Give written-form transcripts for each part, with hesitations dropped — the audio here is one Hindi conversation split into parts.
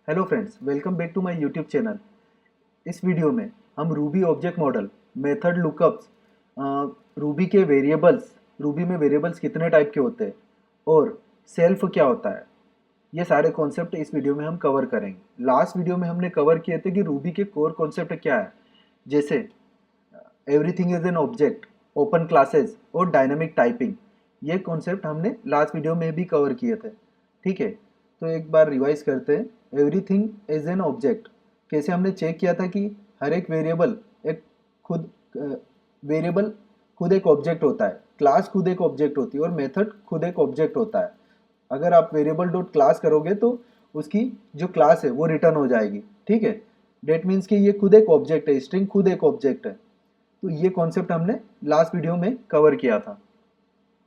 Hello friends, welcome back to my YouTube channel. इस वीडियो में हम Ruby object model, method lookups, Ruby के वेरिएबल्स, रूबी में वेरिएबल्स कितने टाइप के होते हैं और सेल्फ क्या होता है, ये सारे कॉन्सेप्ट इस वीडियो में हम कवर करेंगे। लास्ट वीडियो में हमने कवर किए थे कि रूबी के कोर कॉन्सेप्ट क्या है, जैसे everything is an object, open classes और डायनामिक टाइपिंग। ये कॉन्सेप्ट हमने लास्ट वीडियो में भी कवर किए थे। ठीक है, तो एक बार रिवाइज करते हैं। एवरीथिंग इज एन ऑब्जेक्ट कैसे हमने चेक किया था कि हर एक वेरिएबल एक खुद वेरिएबल खुद एक ऑब्जेक्ट होता है, क्लास खुद एक ऑब्जेक्ट होती है और मेथड खुद एक ऑब्जेक्ट होता है। अगर आप वेरिएबल डॉट क्लास करोगे तो उसकी जो क्लास है वो रिटर्न हो जाएगी। ठीक है, डेट मीन्स कि ये खुद एक ऑब्जेक्ट है, स्ट्रिंग खुद एक ऑब्जेक्ट है। तो ये कॉन्सेप्ट हमने लास्ट वीडियो में कवर किया था।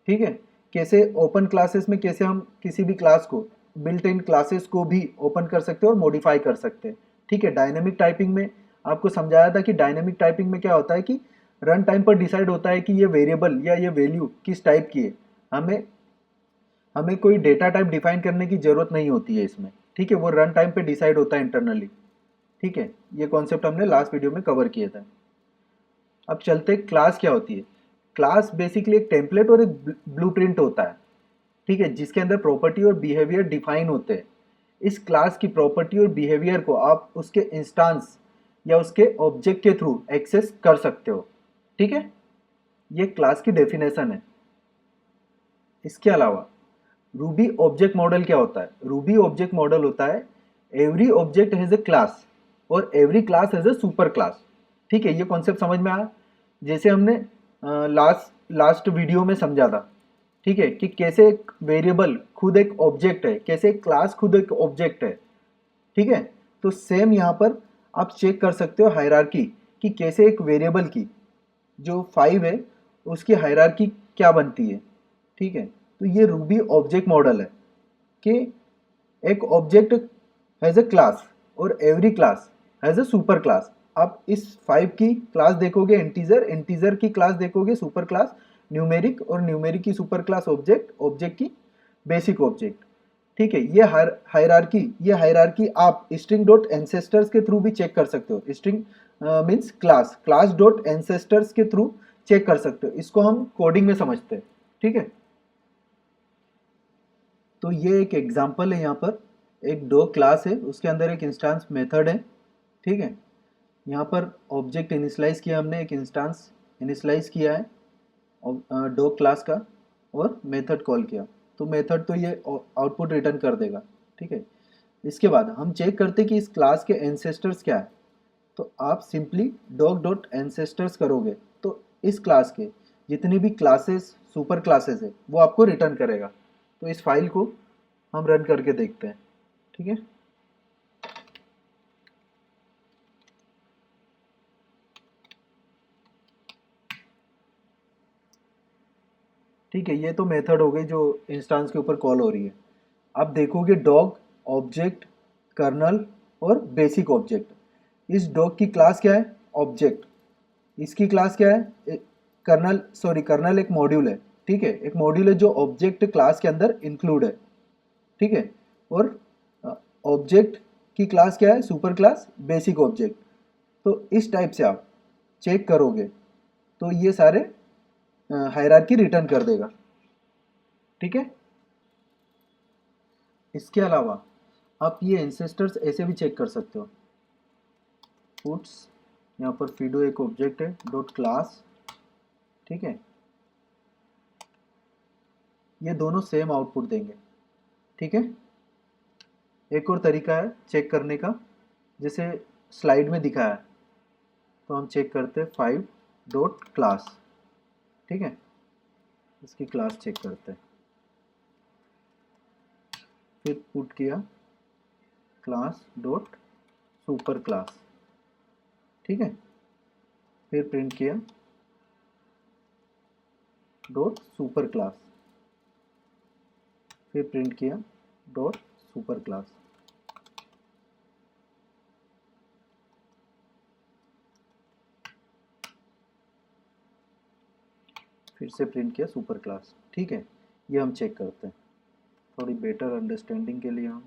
ठीक है, कैसे ओपन क्लासेस में कैसे हम किसी भी क्लास को, बिल्ट इन क्लासेस को भी ओपन कर सकते हैं और मॉडिफाई कर सकते हैं। ठीक है, डायनेमिक टाइपिंग में आपको समझाया था कि डायनेमिक टाइपिंग में क्या होता है कि रन टाइम पर डिसाइड होता है कि ये वेरिएबल या ये वैल्यू किस टाइप की है। हमें हमें कोई डेटा टाइप डिफाइन करने की जरूरत नहीं होती है इसमें। ठीक है, वो रन टाइम पे डिसाइड होता है इंटरनली। ठीक है, ये कॉन्सेप्ट हमने लास्ट वीडियो में कवर किया था। अब चलते क्लास क्या होती है। क्लास बेसिकली एक टेम्पलेट और एक ब्लूप्रिंट होता है। ठीक है, जिसके अंदर प्रॉपर्टी और बिहेवियर डिफाइन होते हैं। इस क्लास की प्रॉपर्टी और बिहेवियर को आप उसके इंस्टांस या उसके ऑब्जेक्ट के थ्रू एक्सेस कर सकते हो। ठीक है, ये क्लास की डेफिनेशन है। इसके अलावा रूबी ऑब्जेक्ट मॉडल क्या होता है। रूबी ऑब्जेक्ट मॉडल होता है every object has a class और every class has a super class. ठीक है, ये कॉन्सेप्ट समझ में आया। जैसे हमने लास्ट वीडियो में समझा था। ठीक है, कि कैसे एक वेरिएबल खुद एक ऑब्जेक्ट है, कैसे एक क्लास खुद एक ऑब्जेक्ट है। ठीक है, तो सेम यहाँ पर आप चेक कर सकते हो हायरार्की कि कैसे एक वेरिएबल की जो 5 है उसकी हायरार्की क्या बनती है। ठीक है, तो ये रूबी ऑब्जेक्ट मॉडल है कि एक ऑब्जेक्ट हैज ए क्लास और every class has a super class. आप इस 5 की क्लास देखोगे, इंटीजर इंटीजर की क्लास देखोगे सुपर क्लास, न्यूमेरिक और न्यूमेरिक की सुपर क्लास ऑब्जेक्ट, ऑब्जेक्ट की बेसिक ऑब्जेक्ट। ठीक है, ये हायरार्की आप स्ट्रिंग डॉट एंसेस्टर्स के थ्रू भी चेक कर सकते हो। String means class, class dot ancestors के थ्रू चेक कर सकते हो। इसको हम कोडिंग में समझते हैं। ठीक है, तो ये एक एग्जांपल है। यहाँ पर एक डॉग क्लास है, उसके अंदर एक इंस्टेंस मेथड है। ठीक है, यहाँ पर ऑब्जेक्ट इनिशियलाइज किया हमने, एक इंस्टेंस इनिशियलाइज किया है डॉग क्लास का और मेथड कॉल किया। तो मेथड तो ये आउटपुट रिटर्न कर देगा। ठीक है, इसके बाद हम चेक करते हैं कि इस क्लास के एंसेस्टर्स क्या है। तो आप सिंपली डॉग डॉट एंसेस्टर्स करोगे तो इस क्लास के जितनी भी क्लासेस, सुपर क्लासेस है, वो आपको रिटर्न करेगा। तो इस फाइल को हम रन करके देखते हैं। ठीक है, ठीक है, ये तो मेथड हो गई जो इंस्टेंस के ऊपर कॉल हो रही है। अब देखोगे डॉग ऑब्जेक्ट, कर्नल और बेसिक ऑब्जेक्ट। इस डॉग की क्लास क्या है, ऑब्जेक्ट। इसकी क्लास क्या है, कर्नल, सॉरी कर्नल एक मॉड्यूल है। ठीक है, एक मॉड्यूल है जो ऑब्जेक्ट क्लास के अंदर इंक्लूड है। ठीक है, और ऑब्जेक्ट की क्लास क्या है, सुपर क्लास बेसिक ऑब्जेक्ट। तो इस टाइप से आप चेक करोगे तो ये सारे हायरार्की रिटर्न कर देगा। ठीक है, इसके अलावा आप ये एंसेस्टर्स ऐसे भी चेक कर सकते हो। पुट्स, यहाँ पर फीडो एक ऑब्जेक्ट है डॉट क्लास। ठीक है, ये दोनों सेम आउटपुट देंगे। ठीक है, एक और तरीका है चेक करने का, जैसे स्लाइड में दिखाया है। तो हम चेक करते हैं 5 डॉट क्लास। ठीक है, इसकी क्लास चेक करते हैं। फिर पुट किया क्लास डॉट सुपर क्लास। ठीक है, फिर प्रिंट किया डॉट सुपर क्लास, फिर प्रिंट किया डॉट सुपर क्लास। फिर से प्रिंट किया सुपर क्लास। ठीक है, ये हम चेक करते हैं थोड़ी बेटर अंडरस्टैंडिंग के लिए। हम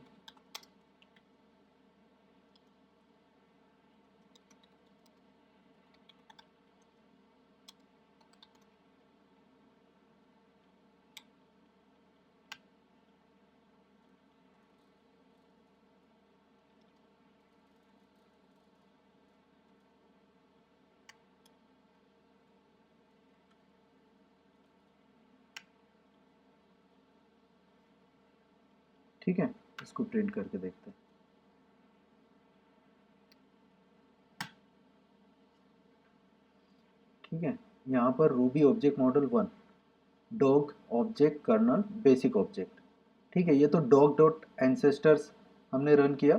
ठीक है, इसको प्रिंट करके देखते हैं। ठीक है, यहाँ पर Ruby object model 1 dog object kernel basic object. ठीक है, ये तो डॉग डॉट एंसेस्टर्स हमने रन किया,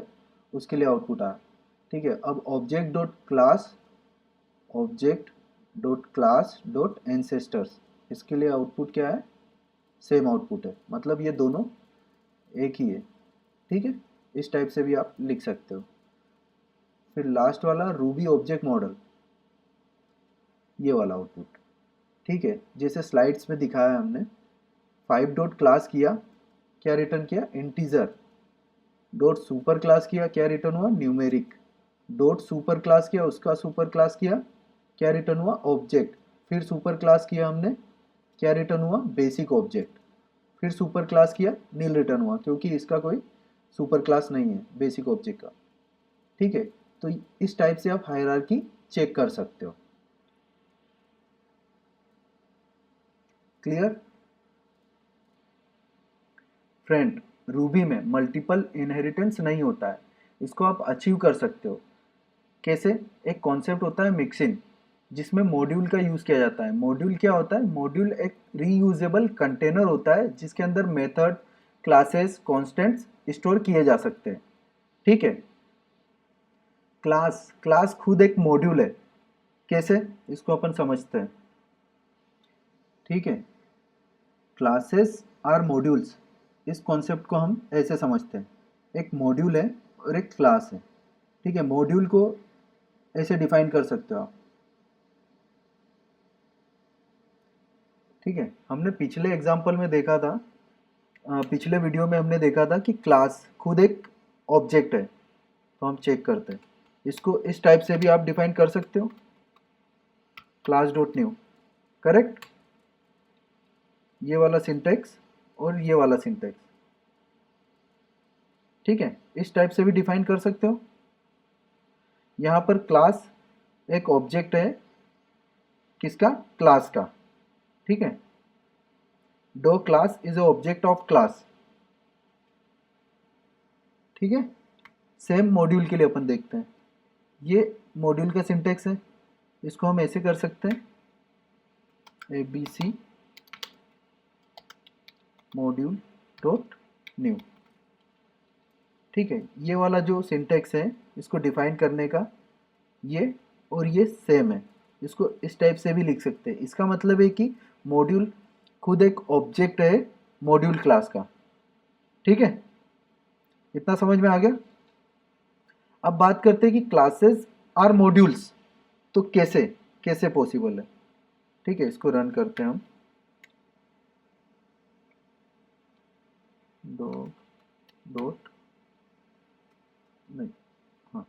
उसके लिए आउटपुट आया। ठीक है, अब object dot class dot ancestors, इसके लिए आउटपुट क्या है? सेम आउटपुट है, मतलब ये दोनों एक ही है। ठीक है, इस टाइप से भी आप लिख सकते हो। फिर लास्ट वाला रूबी ऑब्जेक्ट मॉडल, ये वाला आउटपुट। ठीक है, जैसे स्लाइड्स में दिखाया है हमने, 5 डॉट क्लास किया, क्या रिटर्न किया? इंटीजर। डॉट सुपर क्लास किया, क्या रिटर्न हुआ? न्यूमेरिक। डॉट सुपर क्लास किया, उसका सुपर क्लास किया, क्या रिटर्न हुआ? ऑब्जेक्ट। फिर सुपर क्लास किया हमने, क्या रिटर्न हुआ? Basic object. फिर सुपर क्लास किया, नील रिटर्न हुआ, क्योंकि इसका कोई सुपर क्लास नहीं है बेसिक ऑब्जेक्ट का। ठीक है, तो इस टाइप से आप हायरार्की चेक कर सकते हो। क्लियर? फ्रेंड, रूबी में मल्टीपल इनहेरिटेंस नहीं होता है, इसको आप अचीव कर सकते हो। कैसे? एक कॉन्सेप्ट होता है मिक्सिंग, जिसमें मॉड्यूल का यूज़ किया जाता है। मॉड्यूल क्या होता है? मॉड्यूल एक रीयूजेबल कंटेनर होता है, जिसके अंदर मेथड, क्लासेस, कॉन्स्टेंट्स स्टोर किए जा सकते हैं। ठीक है, क्लास क्लास खुद एक मॉड्यूल है। कैसे? इसको अपन समझते हैं। ठीक है, क्लासेस आर मॉड्यूल्स, इस कॉन्सेप्ट को हम ऐसे समझते हैं, एक मॉड्यूल है और एक क्लास है। ठीक है, मॉड्यूल को ऐसे डिफाइन कर सकते हो आप। ठीक है, हमने पिछले एग्जाम्पल में देखा था, पिछले वीडियो में हमने देखा था कि क्लास खुद एक ऑब्जेक्ट है। तो हम चेक करते हैं, इसको इस टाइप से भी आप डिफाइन कर सकते हो, क्लास डॉट न्यू। करेक्ट? ये वाला सिंटेक्स और ये वाला सिंटेक्स। ठीक है, इस टाइप से भी डिफाइन कर सकते हो। यहाँ पर क्लास एक ऑब्जेक्ट है, किसका? क्लास का। ठीक है, dog class is a object of class. ठीक है, सेम मॉड्यूल के लिए अपन देखते हैं। ये मॉड्यूल का सिंटेक्स है, इसको हम ऐसे कर सकते हैं, A B C module dot new. ठीक है, ये वाला जो सिंटेक्स है इसको डिफाइन करने का, ये और ये सेम है, इसको इस टाइप से भी लिख सकते हैं। इसका मतलब है कि मॉड्यूल खुद एक ऑब्जेक्ट है मॉड्यूल क्लास का। ठीक है, इतना समझ में आ गया? अब बात करते हैं कि क्लासेस आर मॉड्यूल्स, तो कैसे कैसे पॉसिबल है। ठीक है, इसको रन करते हैं हम। डॉ डॉट नहीं, हाँ,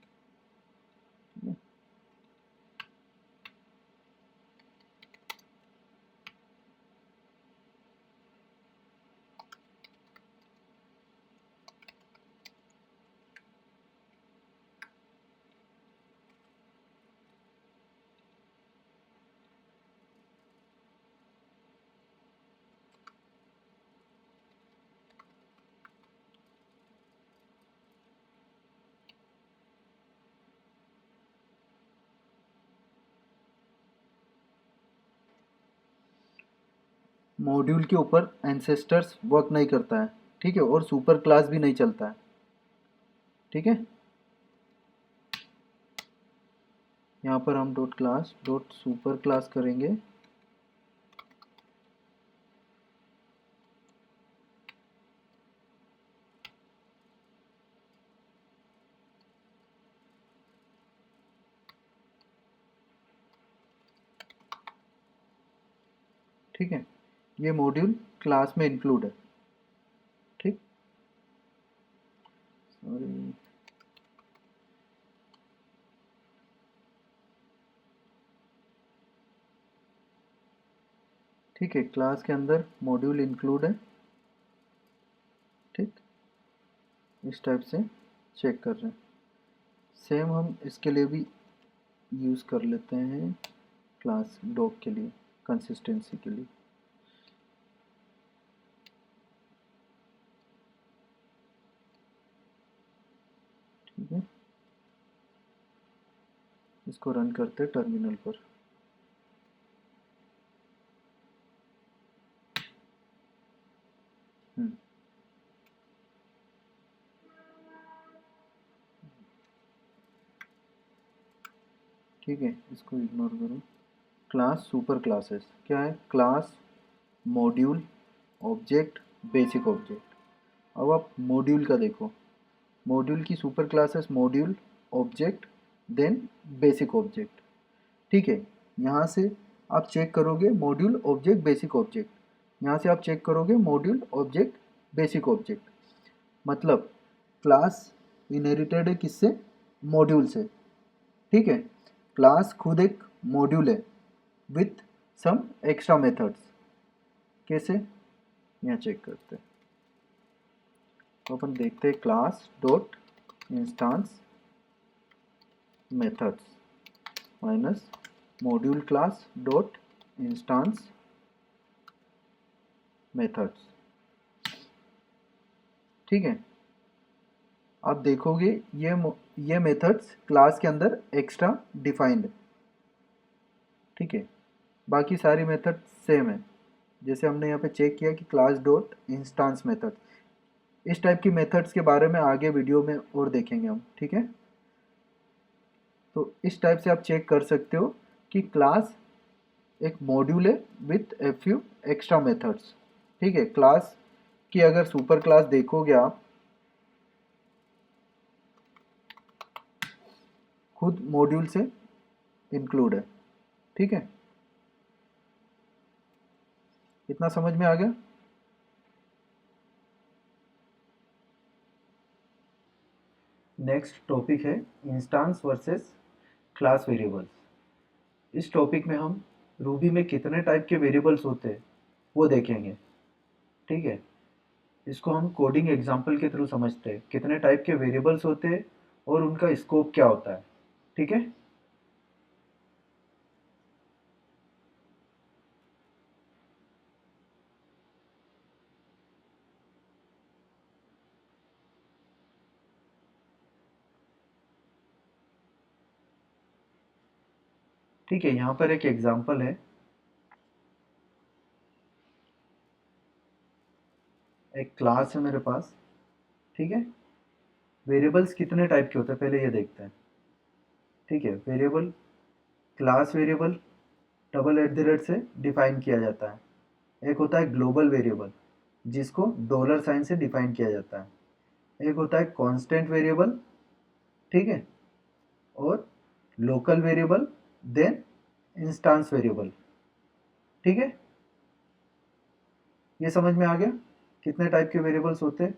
मॉड्यूल के ऊपर एंसेस्टर्स वर्क नहीं करता है। ठीक है, और सुपर क्लास भी नहीं चलता है। ठीक है, यहाँ पर हम dot class dot super class करेंगे। ठीक है, ये मॉड्यूल क्लास में इंक्लूड है। ठीक, सॉरी, ठीक है, क्लास के अंदर मॉड्यूल इंक्लूड है। ठीक, इस टाइप से चेक कर रहे हैं। सेम हम इसके लिए भी यूज़ कर लेते हैं, क्लास डॉग के लिए, कंसिस्टेंसी के लिए। ठीक है, इसको रन करते हैं टर्मिनल पर। हम्म, ठीक है, इसको इग्नोर करो। क्लास सुपर क्लासेस क्या है? Class, module, object, basic object. अब आप मॉड्यूल का देखो, मॉड्यूल की super classes module, object, then basic object. ठीक है, यहाँ से आप चेक करोगे मॉड्यूल ऑब्जेक्ट बेसिक ऑब्जेक्ट, यहाँ से आप चेक करोगे मॉड्यूल ऑब्जेक्ट बेसिक ऑब्जेक्ट। मतलब क्लास इनहेरिटेड है किससे? मॉड्यूल से। ठीक है, क्लास खुद एक मॉड्यूल है विथ सम एक्स्ट्रा मेथड्स। कैसे? यहाँ चेक करते हैं। तो अपन देखते हैं class dot instance methods minus module class dot instance methods. ठीक है, आप देखोगे ये मेथड्स क्लास के अंदर एक्स्ट्रा डिफाइंड है। ठीक है, बाकी सारी मेथड सेम है। जैसे हमने यहाँ पे चेक किया कि क्लास डॉट इंस्टांस मेथड, इस टाइप की मेथड्स के बारे में आगे वीडियो में और देखेंगे हम। ठीक है, तो इस टाइप से आप चेक कर सकते हो कि क्लास एक मॉड्यूल है with a few extra methods. ठीक है, क्लास की अगर सुपर क्लास देखोगे आप, खुद मॉड्यूल से इंक्लूड है। ठीक है, इतना समझ में आ गया? नेक्स्ट टॉपिक है इंस्टांस वर्सेस क्लास वेरिएबल्स। इस टॉपिक में हम रूबी में कितने टाइप के वेरिएबल्स होते हैं वो देखेंगे। ठीक है, इसको हम कोडिंग एग्जांपल के थ्रू समझते हैं, कितने टाइप के वेरिएबल्स होते हैं और उनका स्कोप क्या होता है। ठीक है, ठीक है, यहाँ पर एक एग्जांपल है। एक क्लास है मेरे पास। ठीक है, वेरिएबल्स कितने टाइप के होते हैं पहले ये देखते हैं। ठीक है, variable, class variable double at the rate से डिफाइन किया जाता है। एक होता है ग्लोबल वेरिएबल जिसको डॉलर साइन से डिफाइन किया जाता है। एक होता है कांस्टेंट वेरिएबल। ठीक है, और local variable, then instance variable. ठीक है, ये समझ में आ गया कितने टाइप के वेरिएबल्स होते हैं।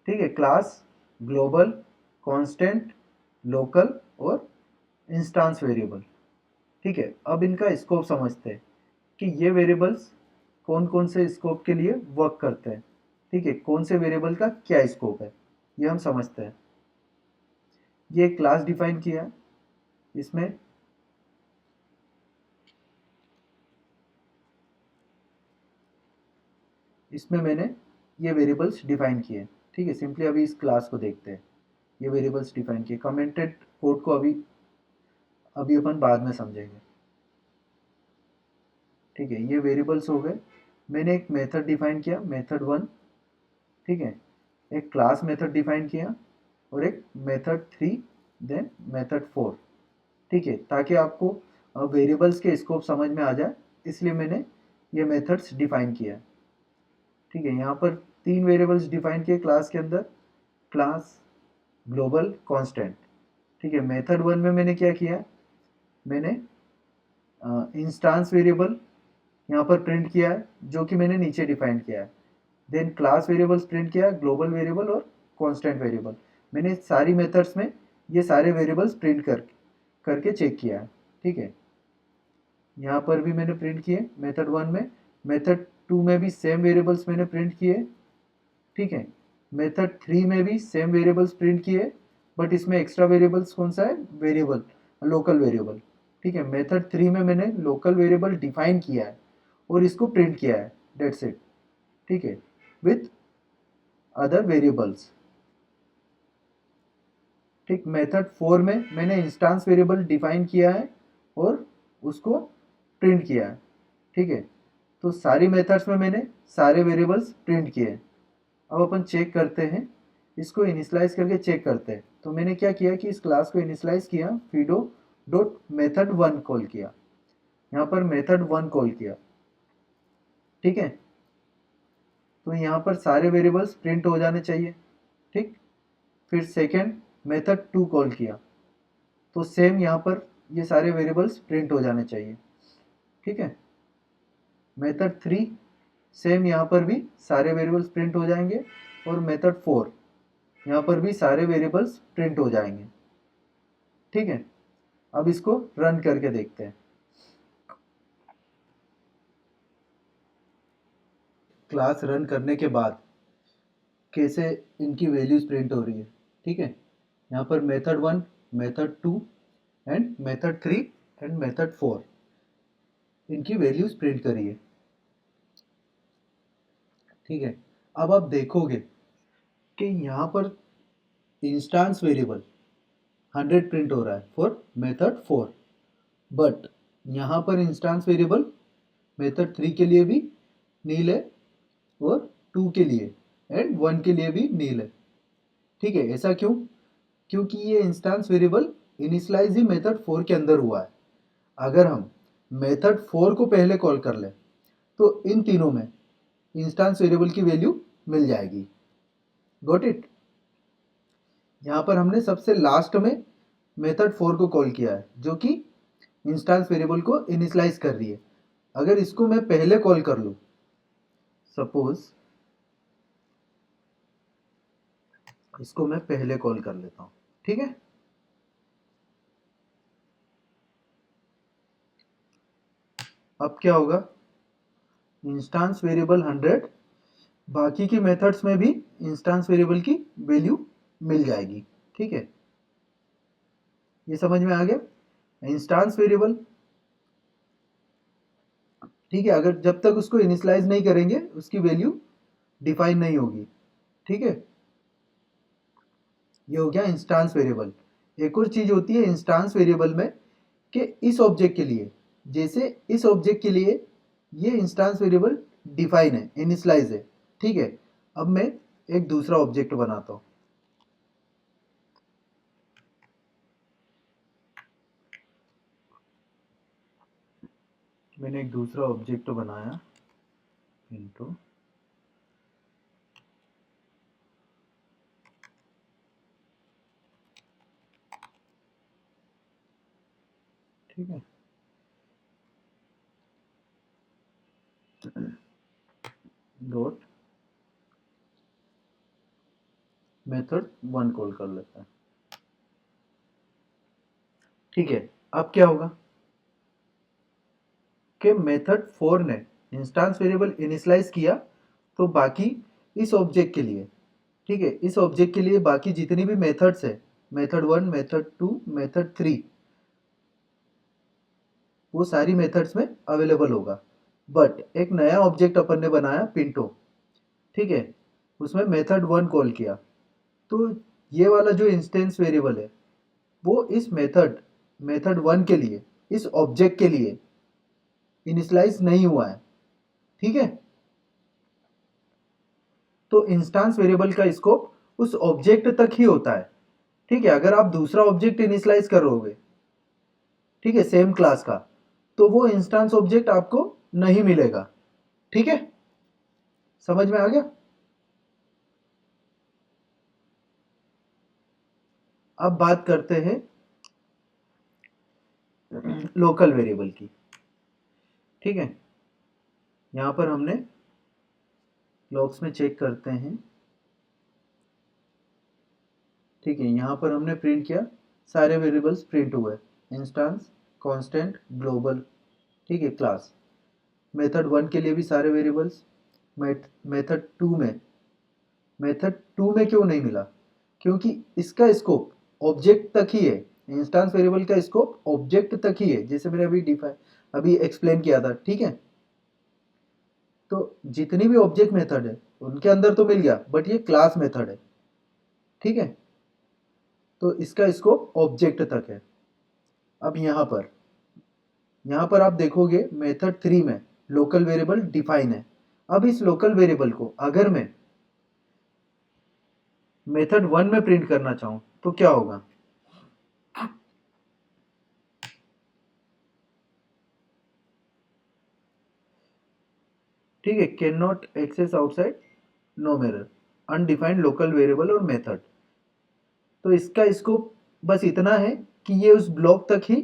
ठीक है, क्लास, ग्लोबल, कांस्टेंट, लोकल और इंस्टांस वेरिएबल। ठीक है, अब इनका स्कोप समझते हैं कि ये वेरिएबल्स कौन कौन से स्कोप के लिए वर्क करते हैं। ठीक है, कौन से वेरिएबल का क्या स्कोप है ये हम समझते हैं। ये एक क्लास डिफाइन किया है, इसमें इसमें मैंने ये वेरिएबल्स डिफाइन किए। ठीक है, सिंपली अभी इस क्लास को देखते हैं। ये वेरिएबल्स डिफाइन किए, कमेंटेड कोड को अभी अभी अपन बाद में समझेंगे। ठीक है, ये वेरिएबल्स हो गए। मैंने एक मेथड डिफाइन किया, मेथड वन। ठीक है, एक क्लास मेथड डिफाइन किया और एक method three, then method four. ठीक है, ताकि आपको वेरिएबल्स के स्कोप समझ में आ जाए, इसलिए मैंने ये मेथड्स डिफाइन किया। ठीक है, यहाँ पर तीन वेरिएबल्स डिफाइन किए क्लास के अंदर, क्लास, ग्लोबल, कांस्टेंट। ठीक है, मेथड वन में मैंने क्या किया, मैंने इंस्टांस वेरिएबल यहाँ पर प्रिंट किया है जो कि मैंने नीचे डिफाइन किया है। देन क्लास वेरिएबल्स प्रिंट किया, ग्लोबल वेरिएबल और कांस्टेंट वेरिएबल। मैंने सारी मेथड्स में ये सारे वेरिएबल्स प्रिंट करके चेक किया है। ठीक है, यहाँ पर भी मैंने प्रिंट किए मेथड वन में, मेथड टू में भी सेम वेरिएबल्स मैंने प्रिंट किए। ठीक है, मेथड थ्री में भी सेम वेरिएबल्स प्रिंट किए, बट इसमें एक्स्ट्रा वेरिएबल्स कौन सा है, वेरिएबल, लोकल वेरिएबल। ठीक है, मेथड थ्री में मैंने लोकल वेरिएबल डिफाइन किया है और इसको प्रिंट किया है, डेट्स इट। ठीक है, विथ अदर वेरिएबल्स। ठीक, मेथड 4 में मैंने इंस्टेंस वेरिएबल डिफाइन किया है और उसको प्रिंट किया है। ठीक है, तो सारी मेथड्स में मैंने सारे वेरिएबल्स प्रिंट किए हैं। अब अपन चेक करते हैं, इसको इनिशियलाइज करके चेक करते हैं। तो मैंने क्या किया कि इस क्लास को इनिशियलाइज किया, fido डॉट मेथड 1 कॉल किया, यहाँ पर मेथड 1 कॉल किया। ठीक है, तो यहाँ पर सारे वेरिएबल्स प्रिंट हो जाने चाहिए। ठीक, फिर सेकेंड मेथड 2 कॉल किया, तो सेम यहाँ पर ये सारे वेरिएबल्स प्रिंट हो जाने चाहिए। ठीक है, मेथड 3 सेम, यहाँ पर भी सारे वेरिएबल्स प्रिंट हो जाएंगे। और मेथड 4 यहाँ पर भी सारे वेरिएबल्स प्रिंट हो जाएंगे। ठीक है, अब इसको रन करके देखते हैं। क्लास रन करने के बाद कैसे इनकी वैल्यूज प्रिंट हो रही है। ठीक है, यहाँ पर method 1, method 2 and method 3 and method 4 इनकी वैल्यूज प्रिंट करिए। ठीक है, अब आप देखोगे कि यहाँ पर इंस्टेंस वेरिएबल 100 प्रिंट हो रहा है फॉर मेथड 4, बट यहाँ पर इंस्टेंस वेरिएबल मेथड 3 के लिए भी नील है और 2 के लिए एंड 1 के लिए भी नील है। ठीक है, ऐसा क्यों? क्योंकि ये इंस्टेंस वेरिएबल इनिशियलाइज ही मेथड 4 के अंदर हुआ है। अगर हम मेथड 4 को पहले कॉल कर लें तो इन तीनों में इंस्टेंस वेरिएबल की वैल्यू मिल जाएगी। Got it? यहाँ पर हमने सबसे लास्ट में मेथड 4 को कॉल किया है जो कि इंस्टेंस वेरिएबल को इनिशियलाइज कर रही है। अगर इसको मैं पहले कॉल कर लूँ, सपोज इसको मैं पहले कॉल कर लेता हूँ। ठीक है, अब क्या होगा, इंस्टेंस वेरिएबल 100, बाकी की मेथड्स में भी इंस्टेंस वेरिएबल की वैल्यू मिल जाएगी। ठीक है, ये समझ में आ गया? इंस्टेंस वेरिएबल, ठीक है, अगर जब तक उसको इनिशियलाइज नहीं करेंगे उसकी वैल्यू डिफाइन नहीं होगी। ठीक है, ये हो गया इंस्टेंस वेरिएबल। एक और चीज होती है इंस्टेंस वेरिएबल में कि इस ऑब्जेक्ट के लिए, जैसे इस ऑब्जेक्ट के लिए ये इंस्टेंस वेरिएबल डिफाइन है, इनिशियलाइज है। ठीक है, अब मैं एक दूसरा ऑब्जेक्ट बनाता हूं। मैंने एक दूसरा ऑब्जेक्ट बनाया, इनटू, ठीक है, डॉट मेथड 1 कॉल कर लेता है। ठीक है, अब क्या होगा कि मेथड 4 ने इंस्टेंस वेरिएबल इनिशियलाइज किया, तो बाकी इस ऑब्जेक्ट के लिए, ठीक है, इस ऑब्जेक्ट के लिए बाकी जितनी भी मेथड्स है, मेथड 1, मेथड 2, मेथड 3, वो सारी मेथड्स में अवेलेबल होगा। बट एक नया ऑब्जेक्ट अपन ने बनाया, पिंटो। ठीक है, उसमें मेथड 1 कॉल किया, तो ये वाला जो इंस्टेंस वेरिएबल है वो इस मेथड 1 के लिए, इस ऑब्जेक्ट के लिए इनिशियलाइज नहीं हुआ है। ठीक है, तो इंस्टेंस वेरिएबल का स्कोप उस ऑब्जेक्ट तक ही होता है। ठीक है, अगर आप दूसरा ऑब्जेक्ट इनिशियलाइज करोगे, ठीक है, सेम क्लास का, तो वो इंस्टेंस ऑब्जेक्ट आपको नहीं मिलेगा। ठीक है, समझ में आ गया? अब बात करते हैं लोकल वेरिएबल की। ठीक है, यहां पर हमने लॉग्स में चेक करते हैं। ठीक है, यहां पर हमने प्रिंट किया, सारे वेरिएबल्स प्रिंट हुए, इंस्टेंस, कांस्टेंट, ग्लोबल। ठीक है, क्लास। मेथड 1 के लिए भी सारे वेरिएबल्स। मेथड 2 में, मेथड 2 में क्यों नहीं मिला? क्योंकि इसका स्कोप ऑब्जेक्ट तक ही है। इंस्टेंस वेरिएबल का स्कोप ऑब्जेक्ट तक ही है, जैसे मैंने अभी एक्सप्लेन किया था। ठीक है, तो जितनी भी ऑब्जेक्ट मेथड है उनके अंदर तो मिल गया, बट ये क्लास मेथड है। ठीक है, तो इसका स्कोप ऑब्जेक्ट तक है। अब यहाँ पर आप देखोगे मेथड 3 में लोकल वेरिएबल डिफाइन है। अब इस लोकल वेरिएबल को अगर मैं मेथड 1 में प्रिंट करना चाहूँ तो क्या होगा? ठीक है, can not access outside no mirror, undefined local variable और मेथड। तो इसका स्कोप बस इतना है कि ये उस ब्लॉक तक ही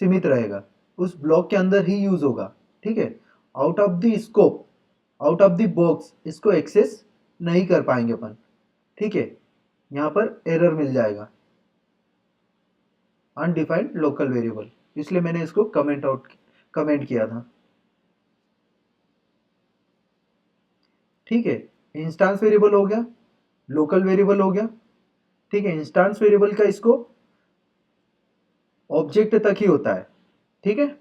सीमित रहेगा, उस ब्लॉक के अंदर ही यूज होगा। ठीक है, out of the scope, out of the box इसको एक्सेस नहीं कर पाएंगे अपन। ठीक है, यहाँ पर एरर मिल जाएगा, अनडिफाइंड लोकल वेरिएबल, इसलिए मैंने इसको कमेंट किया था। ठीक है, इंस्टांस वेरिएबल हो गया, लोकल वेरिएबल हो गया। ठीक है, इंस्टांस वेरिएबल का इसको ऑब्जेक्ट तक ही होता है। ठीक है,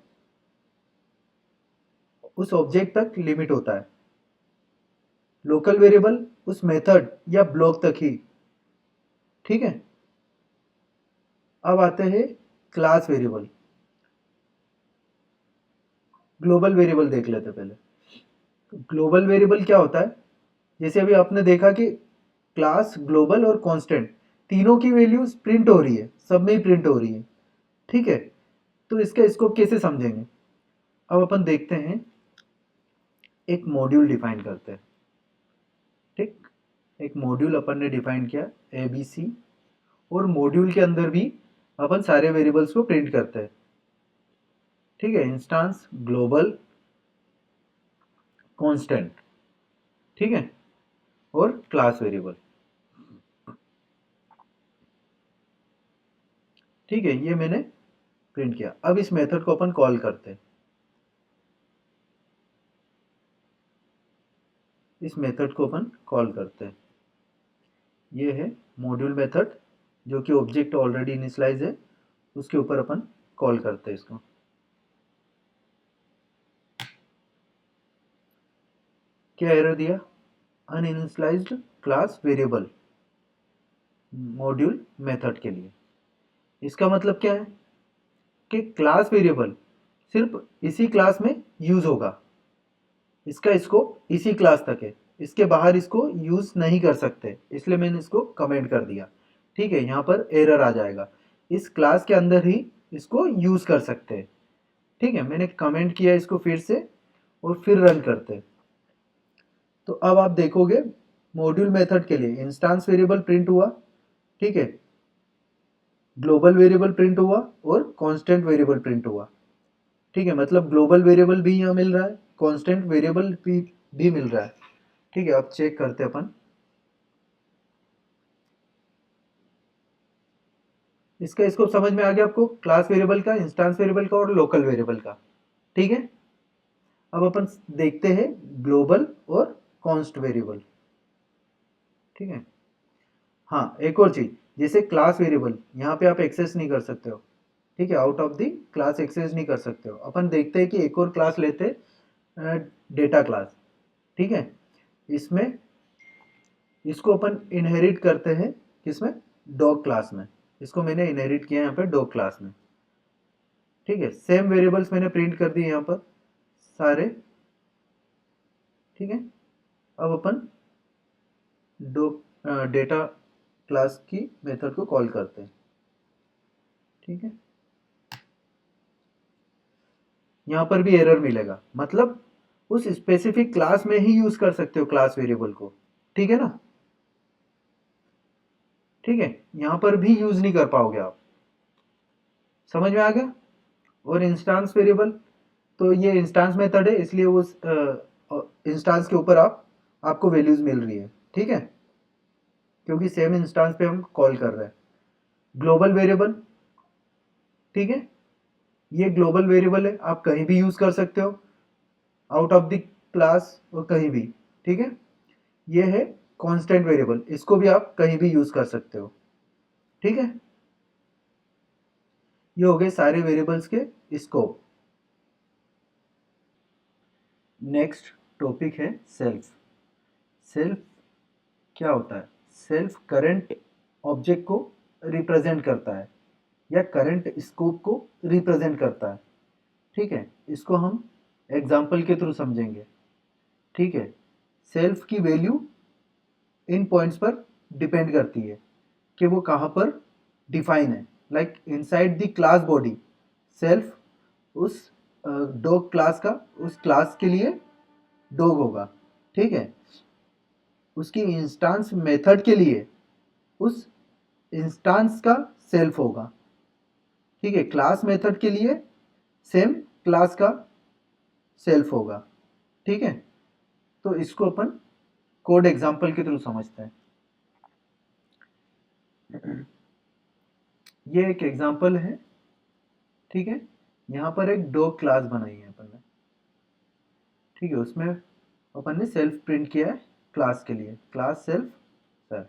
उस ऑब्जेक्ट तक लिमिट होता है। लोकल वेरिएबल उस मेथड या ब्लॉक तक ही। ठीक है, अब आते हैं क्लास वेरिएबल। ग्लोबल वेरिएबल देख लेते पहले। ग्लोबल वेरिएबल क्या होता है? जैसे अभी आपने देखा कि क्लास, ग्लोबल और कांस्टेंट तीनों की वैल्यूज प्रिंट हो रही है, सब में ही प्रिंट हो रही है। ठीक है, तो इसका स्कोप कैसे समझेंगे? अब अपन देखते हैं, एक मॉड्यूल डिफाइन करते हैं। ठीक, एक मॉड्यूल अपन ने डिफाइन किया ABC, और मॉड्यूल के अंदर भी अपन सारे वेरिएबल्स को प्रिंट करते हैं। ठीक है, इंस्टांस, ग्लोबल, कांस्टेंट, ठीक है, और क्लास वेरिएबल। ठीक है, ये मैंने प्रिंट किया। अब इस मेथड को अपन कॉल करते हैं। इस मेथड को अपन कॉल करते हैं। ये है मॉड्यूल मेथड, जो कि ऑब्जेक्ट ऑलरेडी इनिशियलाइज है, उसके ऊपर अपन कॉल करते हैं इसको। क्या एरर दिया? अनइनिशियलाइज्ड क्लास वेरिएबल मॉड्यूल मेथड के लिए। इसका मतलब क्या है कि क्लास वेरिएबल सिर्फ इसी क्लास में यूज होगा, इसका स्कोप इसी क्लास तक है, इसके बाहर इसको यूज नहीं कर सकते, इसलिए मैंने इसको कमेंट कर दिया। ठीक है, यहाँ पर एरर आ जाएगा, इस क्लास के अंदर ही इसको यूज कर सकते हैं। ठीक है, मैंने कमेंट किया इसको फिर से, और फिर रन करते हैं। तो अब आप देखोगे मॉड्यूल मेथड के लिए इंस्टांस वेरिएबल प्रिंट हुआ। ठीक है, ग्लोबल वेरिएबल प्रिंट हुआ और कांस्टेंट वेरिएबल प्रिंट हुआ। ठीक है, मतलब ग्लोबल वेरिएबल भी यहाँ मिल रहा है, कांस्टेंट वेरिएबल भी मिल रहा है। ठीक है, अब चेक करते हैं अपन। इसका स्कोप समझ में आ गया आपको, क्लास वेरिएबल का, इंस्टांस वेरिएबल का और लोकल वेरिएबल का। ठीक है, अब अपन देखते हैं ग्लोबल और कॉन्स्ट वेरिएबल। ठीक है, हाँ, एक और चीज, जैसे क्लास वेरिएबल यहाँ पे आप एक्सेस नहीं कर सकते हो। ठीक है, out of the class access नहीं कर सकते हो। अपन देखते हैं कि एक और क्लास लेते हैं, डेटा क्लास। ठीक है, इसमें इसको अपन इनहेरिट करते हैं किसमें? डॉग क्लास में। इसको मैंने इनहेरिट किया यहाँ पे डॉग क्लास में। ठीक है, सेम वेरिएबल्स मैंने प्रिंट कर दिए यहाँ पर सारे। ठीक है, अब अपन डेटा क्लास की मेथड को कॉल करते हैं। ठीक है, यहाँ पर भी एरर मिलेगा, मतलब उस स्पेसिफिक क्लास में ही यूज कर सकते हो क्लास वेरिएबल को। ठीक है ना? ठीक है, यहाँ पर भी यूज नहीं कर पाओगे आप। समझ में आ गया? और इंस्टांस वेरिएबल, तो ये इंस्टांस मेथड है, इसलिए उस इंस्टांस के ऊपर आपको वैल्यूज मिल रही है। ठीक है, क्योंकि सेम इंस्टांस पे हम कॉल कर रहे हैं। ग्लोबल वेरिएबल, ठीक है, ये ग्लोबल वेरिएबल है, आप कहीं भी यूज कर सकते हो, आउट ऑफ द क्लास और कहीं भी। ठीक है, ये है कांस्टेंट वेरिएबल, इसको भी आप कहीं भी यूज कर सकते हो। ठीक है, ये हो गए सारे वेरिएबल्स के स्कोप। नेक्स्ट टॉपिक है सेल्फ। सेल्फ क्या होता है? सेल्फ करंट ऑब्जेक्ट को रिप्रेजेंट करता है या करंट स्कोप को रिप्रेजेंट करता है। ठीक है, इसको हम एग्जाम्पल के थ्रू समझेंगे। ठीक है, सेल्फ की वैल्यू इन पॉइंट्स पर डिपेंड करती है कि वो कहाँ पर डिफाइन है। Like inside the class body self उस डॉग क्लास का उस क्लास के लिए डॉग होगा। ठीक है, उसकी इंस्टांस मेथड के लिए उस इंस्टांस का सेल्फ होगा। ठीक है, क्लास मेथड के लिए सेम क्लास का सेल्फ होगा। ठीक है, तो इसको अपन कोड एग्जांपल के थ्रू समझते हैं। ये एक एग्जांपल है। ठीक है, यहाँ पर एक डॉग क्लास बनाई है अपन ने। ठीक है, उसमें अपन ने सेल्फ प्रिंट किया है क्लास के लिए, क्लास सेल्फ सर।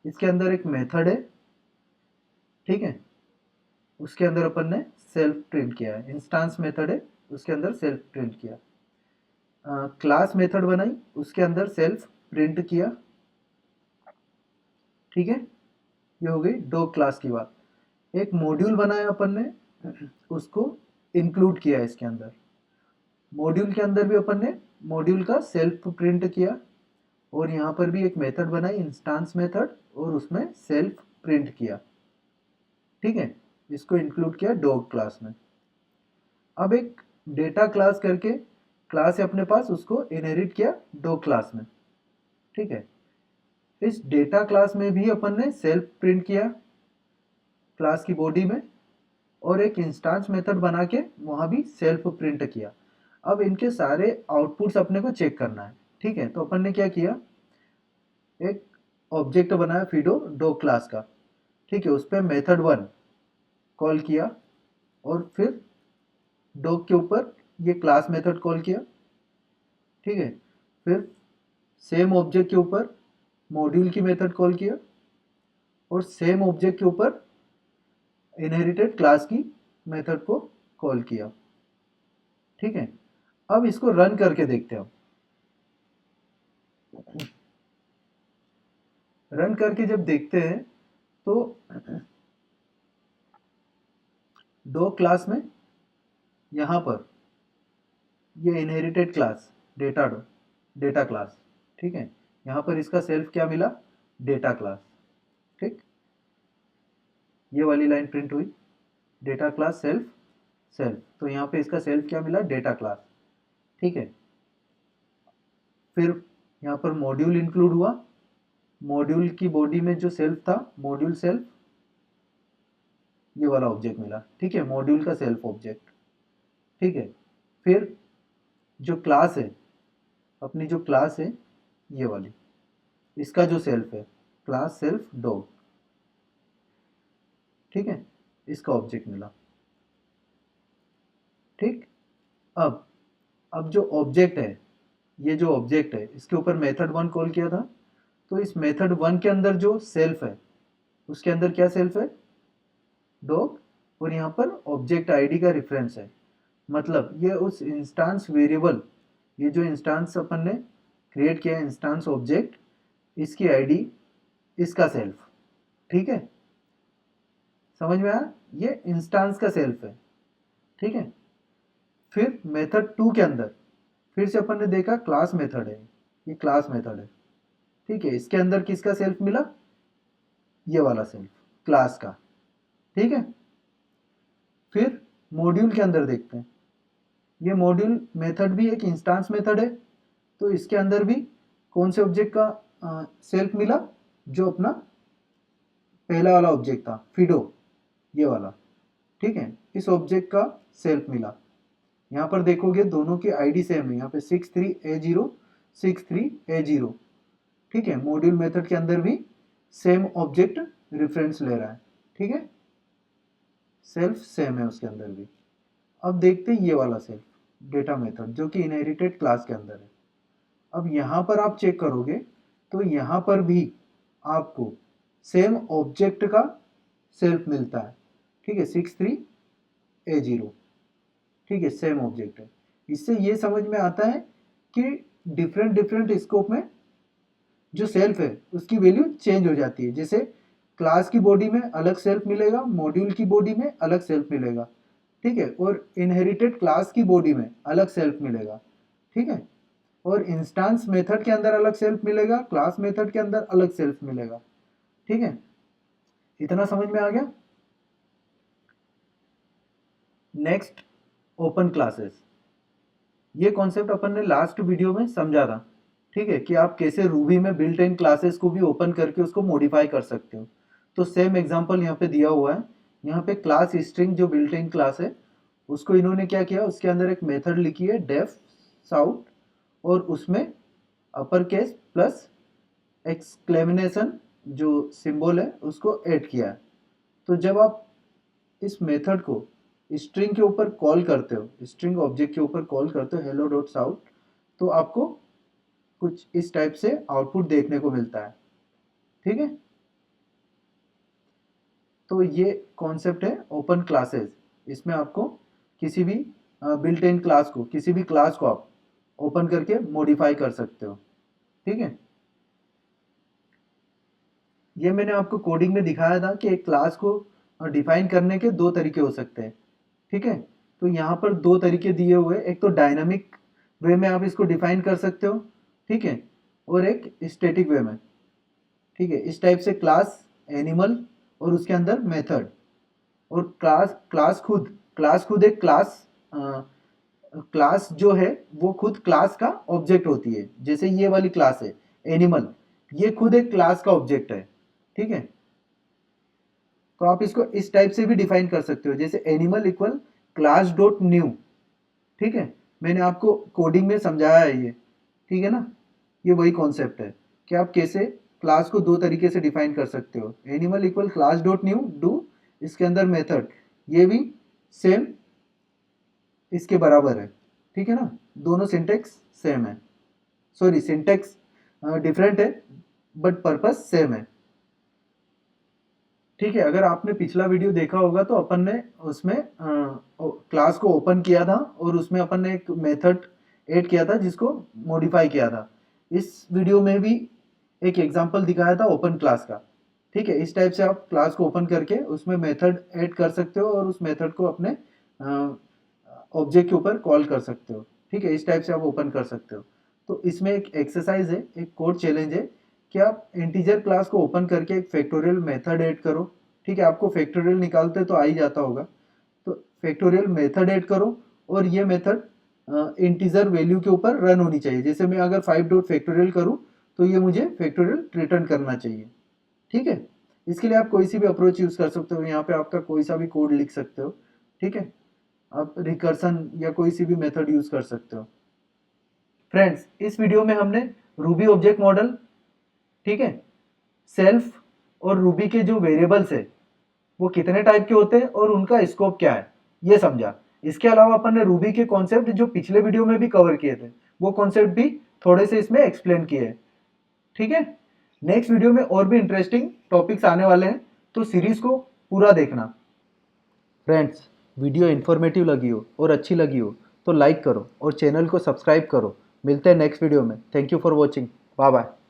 इसके अंदर एक मेथड है। ठीक है, उसके अंदर अपन ने सेल्फ प्रिंट किया है। इंस्टांस मेथड है, उसके अंदर सेल्फ प्रिंट किया। क्लास मेथड बनाई, उसके अंदर सेल्फ प्रिंट किया। ठीक है, ये हो गई डॉग क्लास की बात। एक मॉड्यूल बनाया अपन ने, उसको इंक्लूड किया है इसके अंदर। मॉड्यूल के अंदर भी अपन ने मॉड्यूल का सेल्फ प्रिंट किया, और यहाँ पर भी एक मेथड बनाई इंस्टांस मेथड, और उसमें सेल्फ प्रिंट किया। ठीक है, इसको इंक्लूड किया डॉग क्लास में। अब एक डेटा क्लास करके क्लास है अपने पास, उसको इनहेरिट किया डॉग क्लास में। ठीक है, इस डेटा क्लास में भी अपन ने सेल्फ प्रिंट किया क्लास की बॉडी में, और एक इंस्टांस मेथड बना के वहाँ भी सेल्फ प्रिंट किया। अब इनके सारे आउटपुट्स अपने को चेक करना है। ठीक है, तो अपन ने क्या किया, एक ऑब्जेक्ट बनाया फिडो डॉग क्लास का। ठीक है, उस पर मेथड 1 कॉल किया, और फिर डॉग के ऊपर ये क्लास मेथड कॉल किया। ठीक है, फिर सेम ऑब्जेक्ट के ऊपर मॉड्यूल की मेथड कॉल किया, और सेम ऑब्जेक्ट के ऊपर इनहेरिटेड क्लास की मेथड को कॉल किया। ठीक है, अब इसको रन करके देखते हैं। रन करके जब देखते हैं तो दो क्लास में यहाँ पर ये इनहेरिटेड क्लास डेटा क्लास। ठीक है, यहाँ पर इसका सेल्फ क्या मिला, डेटा क्लास। ठीक, ये वाली लाइन प्रिंट हुई, डेटा क्लास सेल्फ सेल्फ, तो यहाँ पे इसका सेल्फ क्या मिला, डेटा क्लास। ठीक है, फिर यहाँ पर मॉड्यूल इंक्लूड हुआ, मॉड्यूल की बॉडी में जो सेल्फ था मॉड्यूल सेल्फ, ये वाला ऑब्जेक्ट मिला। ठीक है, मॉड्यूल का सेल्फ ऑब्जेक्ट। ठीक है, फिर जो क्लास है अपनी, जो क्लास है ये वाली, इसका जो सेल्फ है क्लास सेल्फ डॉग। ठीक है, इसका ऑब्जेक्ट मिला। ठीक, अब जो ऑब्जेक्ट है, ये जो ऑब्जेक्ट है इसके ऊपर मेथड 1 कॉल किया था, तो इस मेथड 1 के अंदर जो सेल्फ है उसके अंदर क्या सेल्फ है, डॉग, और यहाँ पर ऑब्जेक्ट आईडी का रेफरेंस है। मतलब ये उस इंस्टांस वेरिएबल, ये जो इंस्टांस अपन ने क्रिएट किया है इंस्टांस ऑब्जेक्ट, इसकी आईडी, इसका सेल्फ। ठीक है, समझ में आया, ये इंस्टांस का सेल्फ है। ठीक है, फिर मेथड 2 के अंदर फिर से अपन ने देखा क्लास मेथड है, ये क्लास मेथड है। ठीक है, इसके अंदर किसका सेल्फ मिला, ये वाला सेल्फ क्लास का। ठीक है, फिर मॉड्यूल के अंदर देखते हैं, ये मॉड्यूल मेथड भी एक इंस्टांस मेथड है, तो इसके अंदर भी कौन से ऑब्जेक्ट का सेल्फ मिला, जो अपना पहला वाला ऑब्जेक्ट था फिडो, ये वाला। ठीक है, इस ऑब्जेक्ट का सेल्फ मिला। यहाँ पर देखोगे दोनों की आईडी सेम है, यहाँ पे 63A0 63A0। ठीक है, मॉड्यूल मेथड के अंदर भी सेम ऑब्जेक्ट रेफरेंस ले रहा है। ठीक है, सेल्फ सेम है उसके अंदर भी। अब देखते हैं ये वाला सेल्फ डेटा मेथड, जो कि इनहेरिटेड क्लास के अंदर है। अब यहाँ पर आप चेक करोगे तो यहाँ पर भी आपको सेम ऑब्जेक्ट का सेल्फ मिलता है। ठीक है, 63A0। ठीक है, सेम ऑब्जेक्ट है। इससे ये समझ में आता है कि डिफरेंट डिफरेंट स्कोप में जो सेल्फ है उसकी वैल्यू चेंज हो जाती है। जैसे क्लास की बॉडी में अलग सेल्फ मिलेगा, मॉड्यूल की बॉडी में अलग सेल्फ मिलेगा, ठीक है, और इनहेरिटेड क्लास की बॉडी में अलग सेल्फ मिलेगा, ठीक है, और इंस्टेंस मेथड के अंदर अलग सेल्फ मिलेगा, क्लास मेथड के अंदर अलग सेल्फ मिलेगा, ठीक है। इतना समझ में आ गया। Next, open classes. ये कॉन्सेप्ट अपन ने लास्ट वीडियो में समझा था, ठीक है, कि आप कैसे रूबी में बिल्ट इन क्लासेस को भी ओपन करके उसको मॉडिफाई कर सकते हो। तो सेम एग्जांपल यहाँ पे दिया हुआ है। यहाँ पे क्लास स्ट्रिंग जो बिल्ट इन क्लास है उसको इन्होंने क्या किया, उसके अंदर एक मेथड लिखी है डेफ साउट, और उसमें अपर केस प्लस एक्सक्लेमेनेशन जो सिंबल है उसको ऐड किया है। तो जब आप इस मेथड को स्ट्रिंग के ऊपर कॉल करते हो, स्ट्रिंग ऑब्जेक्ट के ऊपर कॉल करते हो हेलो डॉट साउट, तो आपको कुछ इस टाइप से आउटपुट देखने को मिलता है, ठीक है। तो ये कॉन्सेप्ट है ओपन क्लासेस। इसमें आपको किसी भी बिल्ट इन क्लास को, किसी भी क्लास को आप ओपन करके मॉडिफाई कर सकते हो, ठीक है। ये मैंने आपको कोडिंग में दिखाया था कि एक क्लास को डिफाइन करने के दो तरीके हो सकते हैं, ठीक है। तो यहाँ पर दो तरीके दिए हुए, एक तो डायनामिक वे में आप इसको डिफाइन कर सकते हो, ठीक है, और एक स्टैटिक वे में, ठीक है। इस टाइप से क्लास, एनिमल और उसके अंदर मेथड, और क्लास खुद एक क्लास जो है वो खुद क्लास का ऑब्जेक्ट होती है। जैसे ये वाली क्लास है एनिमल, ये खुद एक क्लास का ऑब्जेक्ट है, ठीक है। तो आप इसको इस टाइप से भी डिफाइन कर सकते हो, जैसे animal equal class dot new, ठीक है। मैंने आपको कोडिंग में समझाया है ये, ठीक है ना। ये वही कॉन्सेप्ट है कि आप कैसे क्लास को दो तरीके से डिफाइन कर सकते हो। Animal equal class dot new do, इसके अंदर मेथड, ये भी सेम इसके बराबर है, ठीक है ना। दोनों सिंटेक्स सेम है, सॉरी सिंटेक्स डिफरेंट है बट पर्पस सेम है, ठीक है। अगर आपने पिछला वीडियो देखा होगा तो अपन ने उसमें क्लास को ओपन किया था और उसमें अपन ने एक मेथड ऐड किया था जिसको मॉडिफाई किया था। इस वीडियो में भी एक एग्जांपल दिखाया था ओपन क्लास का, ठीक है। इस टाइप से आप क्लास को ओपन करके उसमें मेथड ऐड कर सकते हो और उस मेथड को अपने ऑब्जेक्ट के ऊपर कॉल कर सकते हो, ठीक है। इस टाइप से आप ओपन कर सकते हो। तो इसमें एक एक्सरसाइज है, एक कोड चैलेंज है कि आप इंटीजर क्लास को ओपन करके एक फैक्टोरियल मेथड ऐड करो, ठीक है। आपको फैक्टोरियल निकालते तो आ ही जाता होगा, तो फैक्टोरियल मेथड ऐड करो और ये मेथड इंटीजर वैल्यू के ऊपर रन होनी चाहिए। जैसे मैं अगर 5 डॉट फैक्टोरियल करूँ तो ये मुझे फैक्टोरियल रिटर्न करना चाहिए, ठीक है। इसके लिए आप कोई सी भी अप्रोच यूज कर सकते हो, यहाँ पे आपका कोई सा भी कोड लिख सकते हो, ठीक है। आप रिकर्सन या कोई सी भी मेथड यूज कर सकते हो। फ्रेंड्स, इस वीडियो में हमने रूबी ऑब्जेक्ट मॉडल, ठीक है, सेल्फ और रूबी के जो वेरिएबल्स है वो कितने टाइप के होते हैं और उनका स्कोप क्या है ये समझा। इसके अलावा अपन ने रूबी के कॉन्सेप्ट जो पिछले वीडियो में भी कवर किए थे वो कॉन्सेप्ट भी थोड़े से इसमें एक्सप्लेन किए हैं, ठीक है। नेक्स्ट वीडियो में और भी इंटरेस्टिंग टॉपिक्स आने वाले हैं, तो सीरीज को पूरा देखना। फ्रेंड्स, वीडियो इन्फॉर्मेटिव लगी हो और अच्छी लगी हो तो लाइक करो और चैनल को सब्सक्राइब करो। मिलते हैं नेक्स्ट वीडियो में। Thank you for watching. Bye bye.